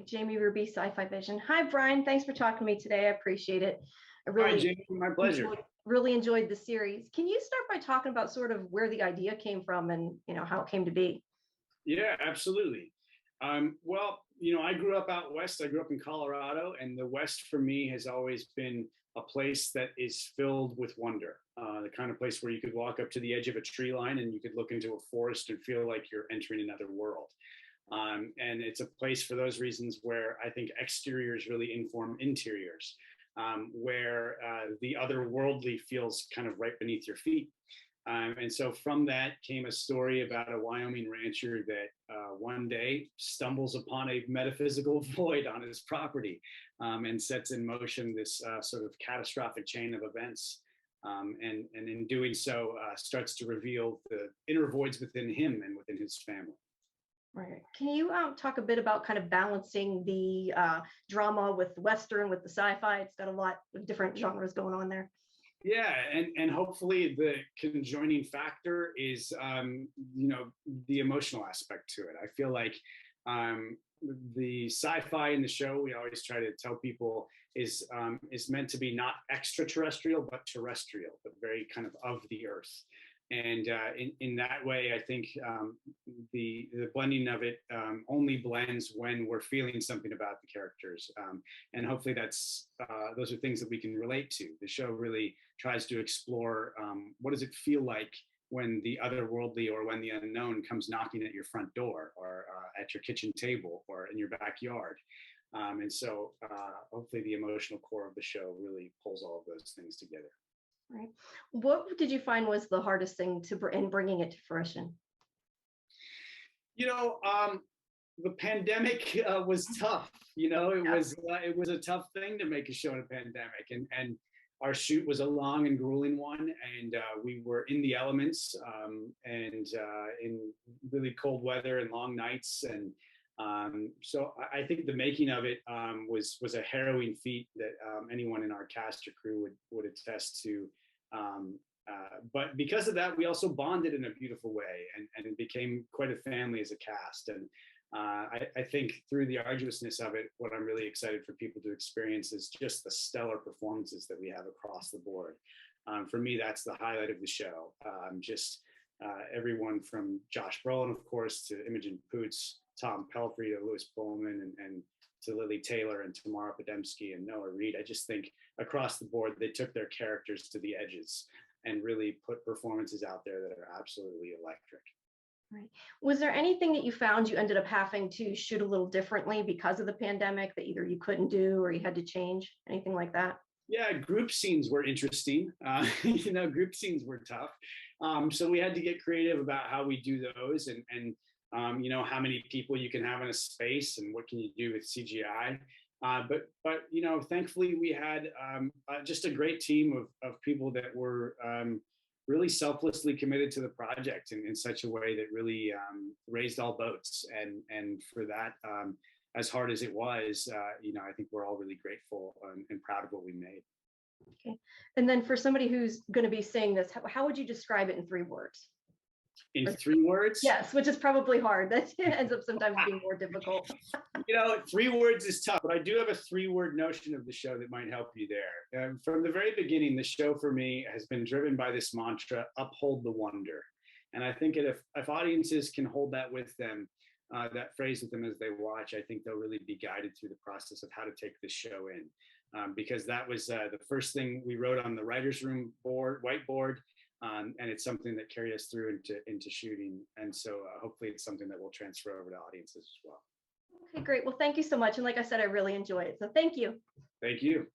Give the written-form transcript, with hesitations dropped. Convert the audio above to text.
Jamie Ruby, Sci-Fi-Vision. Hi, Brian. Thanks for talking to me today. I appreciate it. I Hi, Jamie. My pleasure. Really enjoyed the series. Can you start by talking about sort of where the idea came from and how it came to be? Yeah, absolutely. Well, I grew up out west. I grew up in Colorado, and the West for me has always been a place that is filled with wonder. The kind of place where you could walk up to the edge of a tree line and you could look into a forest and feel like you're entering another world. And it's a place for those reasons where I think exteriors really inform interiors, where the otherworldly feels kind of right beneath your feet. And so from that came a story about a Wyoming rancher that one day stumbles upon a metaphysical void on his property, and sets in motion this sort of catastrophic chain of events. And in doing so, starts to reveal the inner voids within him and within his family. Right. Can you talk a bit about kind of balancing the drama with the Western, with the sci-fi? It's got a lot of different genres going on there. Yeah, and hopefully the conjoining factor is the emotional aspect to it. I feel like the sci-fi in the show, we always try to tell people, is meant to be not extraterrestrial but terrestrial, but very kind of the earth. And in that way, I think the blending of it only blends when we're feeling something about the characters, and hopefully those are things that we can relate to. The show really tries to explore what does it feel like when the otherworldly or when the unknown comes knocking at your front door or at your kitchen table or in your backyard. And so hopefully the emotional core of the show really pulls all of those things together. Right. What did you find was the hardest thing in bringing it to fruition? The pandemic was tough. It was a tough thing to make a show in a pandemic, and our shoot was a long and grueling one, and we were in the elements, and in really cold weather and long nights, and so I think the making of it was a harrowing feat that anyone in our cast or crew would attest to. But because of that, we also bonded in a beautiful way and became quite a family as a cast. And I think through the arduousness of it, what I'm really excited for people to experience is just the stellar performances that we have across the board. For me, that's the highlight of the show. Everyone from Josh Brolin, of course, to Imogen Poots, Tom Pelfrey, to Louis Pullman, and to Lily Taylor and Tamara Podemski and Noah Reed. I just think across the board, they took their characters to the edges and really put performances out there that are absolutely electric. Right. Was there anything that you found you ended up having to shoot a little differently because of the pandemic that either you couldn't do or you had to change? Anything like that? Yeah, group scenes were interesting. Group scenes were tough. So we had to get creative about how we do those and how many people you can have in a space and what can you do with CGI. But thankfully we had just a great team of people that were really selflessly committed to the project in such a way that really raised all boats. And for that, as hard as it was, I think we're all really grateful and proud of what we made. Okay. And then for somebody who's going to be saying this, how would you describe it in 3 words? In 3 words? Yes, which is probably hard. That ends up sometimes being more difficult. 3 words is tough, but I do have a 3-word notion of the show that might help you there. From the very beginning, the show for me has been driven by this mantra, uphold the wonder. And I think if audiences can hold that with them, that phrase with them as they watch, I think they'll really be guided through the process of how to take this show in. Because that was the first thing we wrote on the writer's room whiteboard. And it's something that carried us through into shooting. And so hopefully it's something that will transfer over to audiences as well. Okay, great. Well, thank you so much. And like I said, I really enjoyed it. So thank you. Thank you.